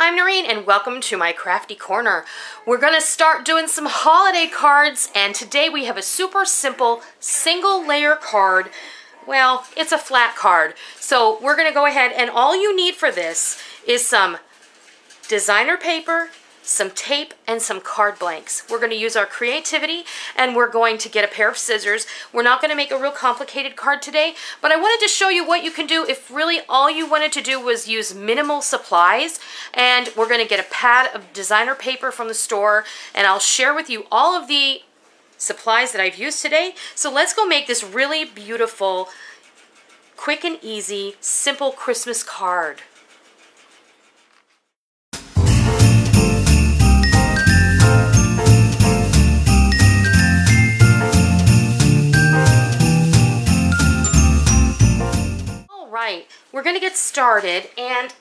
I'm Noreen and welcome to my crafty corner. We're going to start doing some holiday cards, and today we have a super simple single layer card. Well, it's a flat card. So we're going to go ahead, and all you need for this is some designer paper, some tape, and some card blanks. We're going to use our creativity, and we're going to get a pair of scissors. We're not going to make a real complicated card today, but I wanted to show you what you can do if really all you wanted to do was use minimal supplies. And we're going to get a pad of designer paper from the store, and I'll share with you all of the supplies that I've used today. So let's go make this really beautiful, quick and easy, simple Christmas card. We're going to get started, and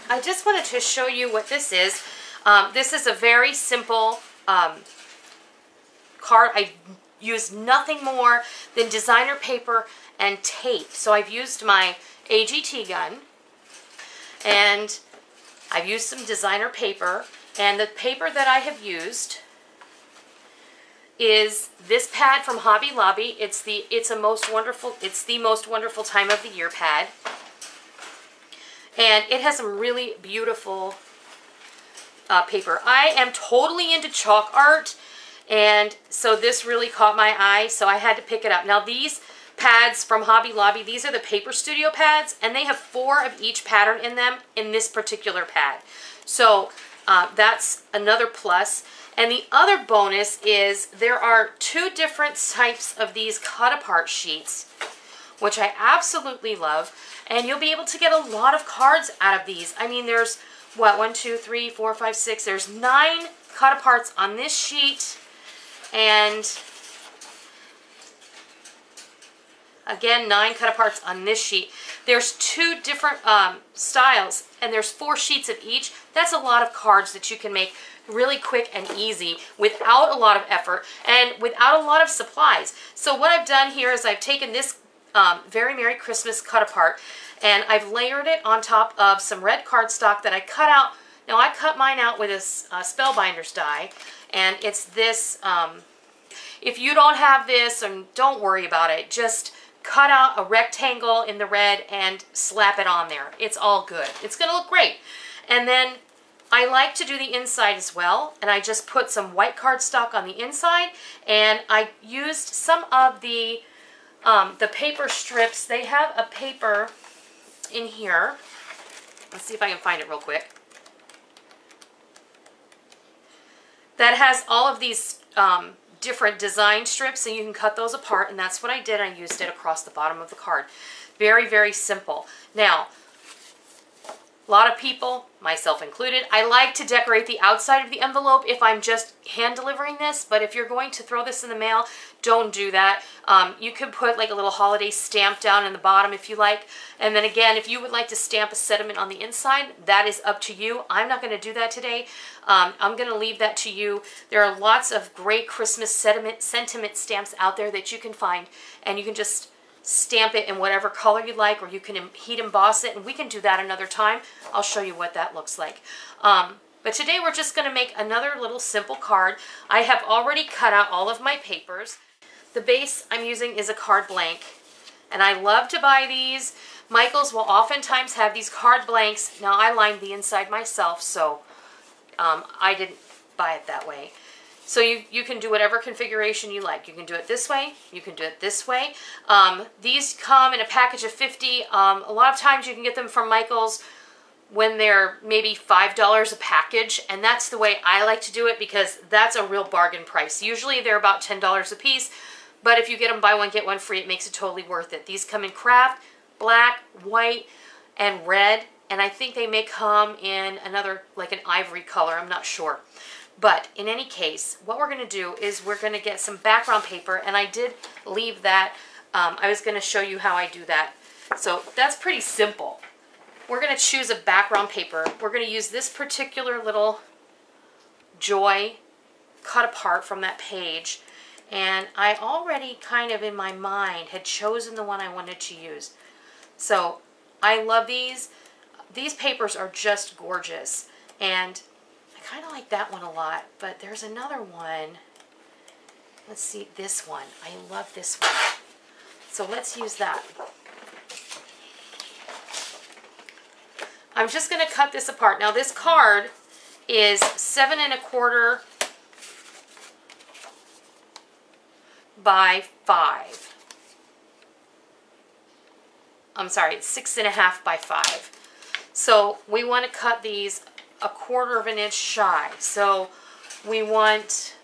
I just wanted to show you what this is. This is a very simple card. I used nothing more than designer paper and tape. So I've used my AGT gun, and I've used some designer paper, and the paper that I have used is this pad from Hobby Lobby. It's the most wonderful time of the year pad. And it has some really beautiful paper. I am totally into chalk art, and so this really caught my eye, so I had to pick it up. Now these pads from Hobby Lobby, these are the Paper Studio pads, and they have 4 of each pattern in them in this particular pad. So that's another plus. And the other bonus is there are 2 different types of these cut-apart sheets, which I absolutely love. And you'll be able to get a lot of cards out of these. I mean, there's, what, 1, 2, 3, 4, 5, 6. There's 9 cut-aparts on this sheet. And, again, 9 cut-aparts on this sheet. There's 2 different styles, and there's 4 sheets of each. That's a lot of cards that you can make really quick and easy without a lot of effort and without a lot of supplies. So what I've done here is I've taken this Very Merry Christmas cut apart, and I've layered it on top of some red cardstock that I cut out. Now I cut mine out with this Spellbinders die, and it's this, if you don't have this, and don't worry about it, just cut out a rectangle in the red and slap it on there. It's all good. It's going to look great. And then I like to do the inside as well, and I just put some white cardstock on the inside, and I used some of the paper strips. They have a paper in here. Let's see if I can find it real quick. That has all of these different design strips, and you can cut those apart, and that's what I did. I used it across the bottom of the card. Very, very simple. Now, a lot of people, myself included, I like to decorate the outside of the envelope if I'm just hand delivering this, but if you're going to throw this in the mail, don't do that. You could put like a little holiday stamp down in the bottom if you like, and then again, if you would like to stamp a sentiment on the inside, that is up to you. I'm not going to do that today. I'm going to leave that to you. There are lots of great Christmas sentiment stamps out there that you can find, and you can just stamp it in whatever color you like, or you can heat emboss it, and we can do that another time. I'll show you what that looks like. But today we're just going to make another little simple card. I have already cut out all of my papers. The base I'm using is a card blank, and I love to buy these. Michaels will oftentimes have these card blanks. Now I lined the inside myself, so I didn't buy it that way. So you can do whatever configuration you like. You can do it this way. You can do it this way. These come in a package of 50. A lot of times you can get them from Michaels when they're maybe $5 a package, and that's the way I like to do it because that's a real bargain price. Usually they're about $10 a piece, but if you get them buy one, get one free, it makes it totally worth it. These come in Kraft, black, white, and red, and I think they may come in another, like an ivory color. I'm not sure. But in any case, what we're going to do is we're going to get some background paper, and I did leave that. I was going to show you how I do that. So that's pretty simple. We're going to choose a background paper. We're going to use this particular little Joy cut apart from that page, and I already kind of in my mind had chosen the one I wanted to use. So I love these. These papers are just gorgeous. And I kind of like that one a lot, but there's another one. Let's see, this one. I love this one. So let's use that. I'm just going to cut this apart. Now this card is 7 1/4 by 5. I'm sorry, it's 6 1/2 by 5. So we want to cut these 1/4 inch shy. So we want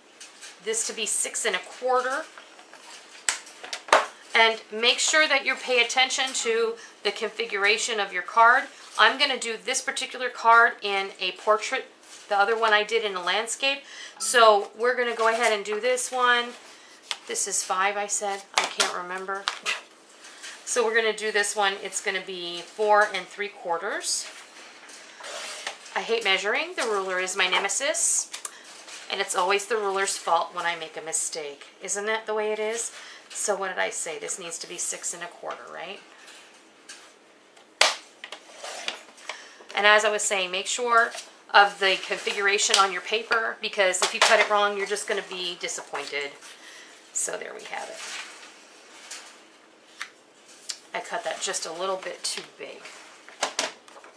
this to be 6 1/4. And make sure that you pay attention to the configuration of your card. I'm going to do this particular card in a portrait. The other one I did in a landscape. So we're going to go ahead and do this one. This is 5, I said. I can't remember. So we're going to do this one. It's going to be 4 3/4. I hate measuring. The ruler is my nemesis. And it's always the ruler's fault when I make a mistake. Isn't that the way it is? So what did I say? This needs to be 6 1/4, right? And as I was saying, make sure of the configuration on your paper, because if you cut it wrong, you're just going to be disappointed. So there we have it. I cut that just a little bit too big.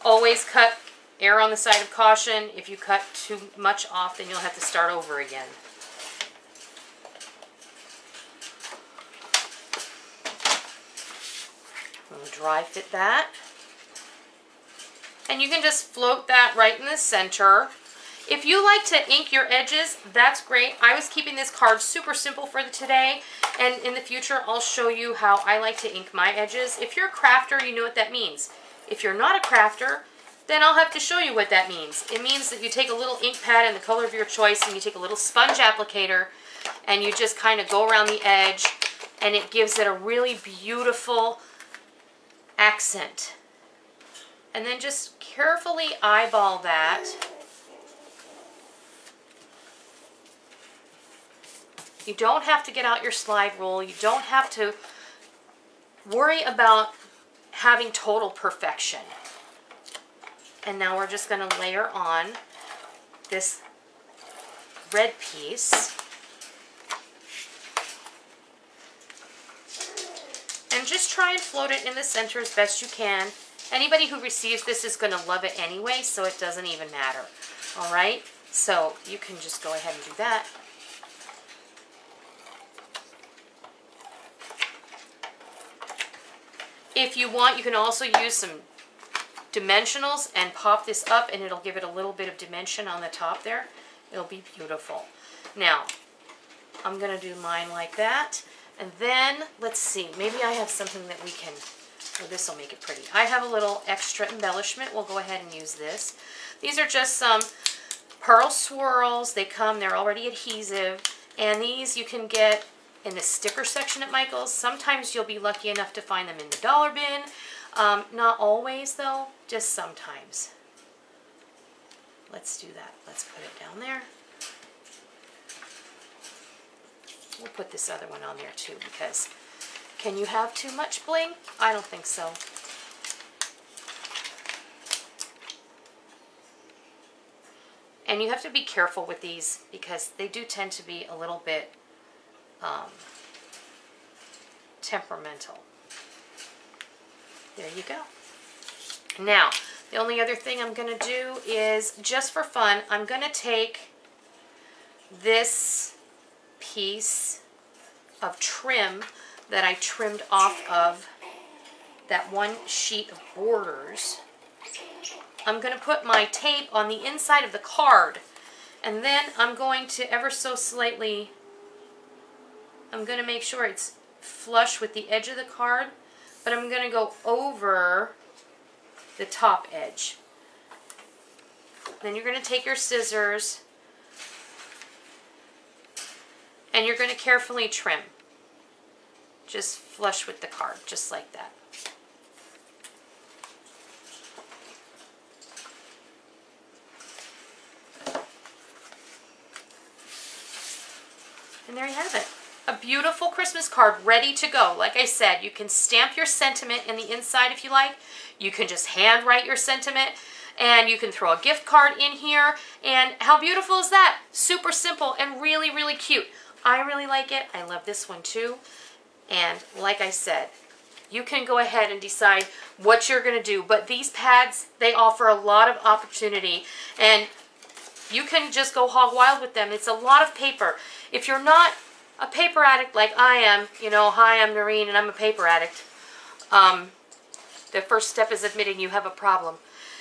Always cut, err on the side of caution. If you cut too much off, then you'll have to start over again. We'll dry fit that. And you can just float that right in the center. If you like to ink your edges, that's great. I was keeping this card super simple for today, and in the future I'll show you how I like to ink my edges. If you're a crafter, you know what that means. If you're not a crafter, then I'll have to show you what that means. It means that you take a little ink pad in the color of your choice, and you take a little sponge applicator, and you just kind of go around the edge, and it gives it a really beautiful accent. And then just carefully eyeball that. You don't have to get out your slide rule. You don't have to worry about having total perfection. And now we're just going to layer on this red piece. And just try and float it in the center as best you can. Anybody who receives this is going to love it anyway, so it doesn't even matter. All right? So you can just go ahead and do that. If you want, you can also use some dimensionals and pop this up, and it'll give it a little bit of dimension on the top there. It'll be beautiful. Now, I'm going to do mine like that. And then, let's see, maybe I have something that we can, oh, this will make it pretty. I have a little extra embellishment. We'll go ahead and use this. These are just some pearl swirls. They come, they're already adhesive. And these you can get in the sticker section at Michael's. Sometimes you'll be lucky enough to find them in the dollar bin. Not always, though, just sometimes. Let's do that. Let's put it down there. We'll put this other one on there too, because can you have too much bling? I don't think so. And you have to be careful with these because they do tend to be a little bit temperamental. There you go. Now, the only other thing I'm going to do is, just for fun, I'm going to take this piece of trim that I trimmed off of that one sheet of borders. I'm going to put my tape on the inside of the card, and then I'm going to ever so slightly, I'm going to make sure it's flush with the edge of the card, but I'm going to go over the top edge. Then you're going to take your scissors and you're going to carefully trim. Just flush with the card, just like that. And there you have it. A beautiful Christmas card ready to go. Like I said, you can stamp your sentiment in the inside if you like. You can just handwrite your sentiment. and you can throw a gift card in here. And how beautiful is that? Super simple and really, really cute. I really like it. I love this one too. And like I said, you can go ahead and decide what you're going to do. But these pads, they offer a lot of opportunity, and you can just go hog wild with them. It's a lot of paper. If you're not a paper addict like I am, you know, hi, I'm Noreen and I'm a paper addict. The first step is admitting you have a problem.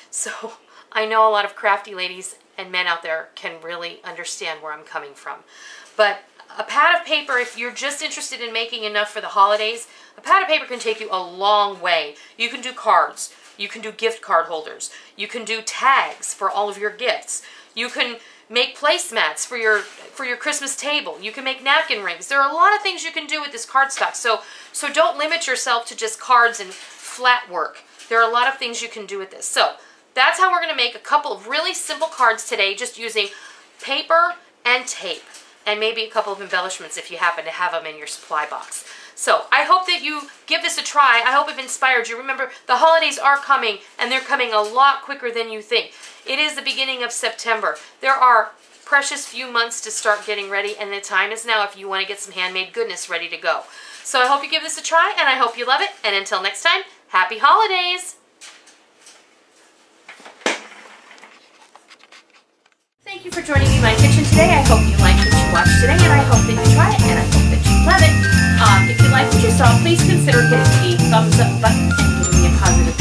So I know a lot of crafty ladies and men out there can really understand where I'm coming from. But a pad of paper, if you're just interested in making enough for the holidays, a pad of paper can take you a long way. You can do cards. You can do gift card holders. You can do tags for all of your gifts. You can make placemats for your Christmas table. You can make napkin rings. There are a lot of things you can do with this cardstock. So don't limit yourself to just cards and flat work. There are a lot of things you can do with this. So that's how we're going to make a couple of really simple cards today, just using paper and tape, and maybe a couple of embellishments if you happen to have them in your supply box. So I hope that you give this a try. I hope it inspired you. Remember, the holidays are coming, and they're coming a lot quicker than you think. It is the beginning of September. There are precious few months to start getting ready, and the time is now if you want to get some handmade goodness ready to go. So I hope you give this a try, and I hope you love it. And until next time, happy holidays! Thank you for joining me in my kitchen today. I hope you liked what you watched today, and I hope that you try it, and I hope that you love it. If you liked what you saw, please consider hitting the thumbs up button and giving me a positive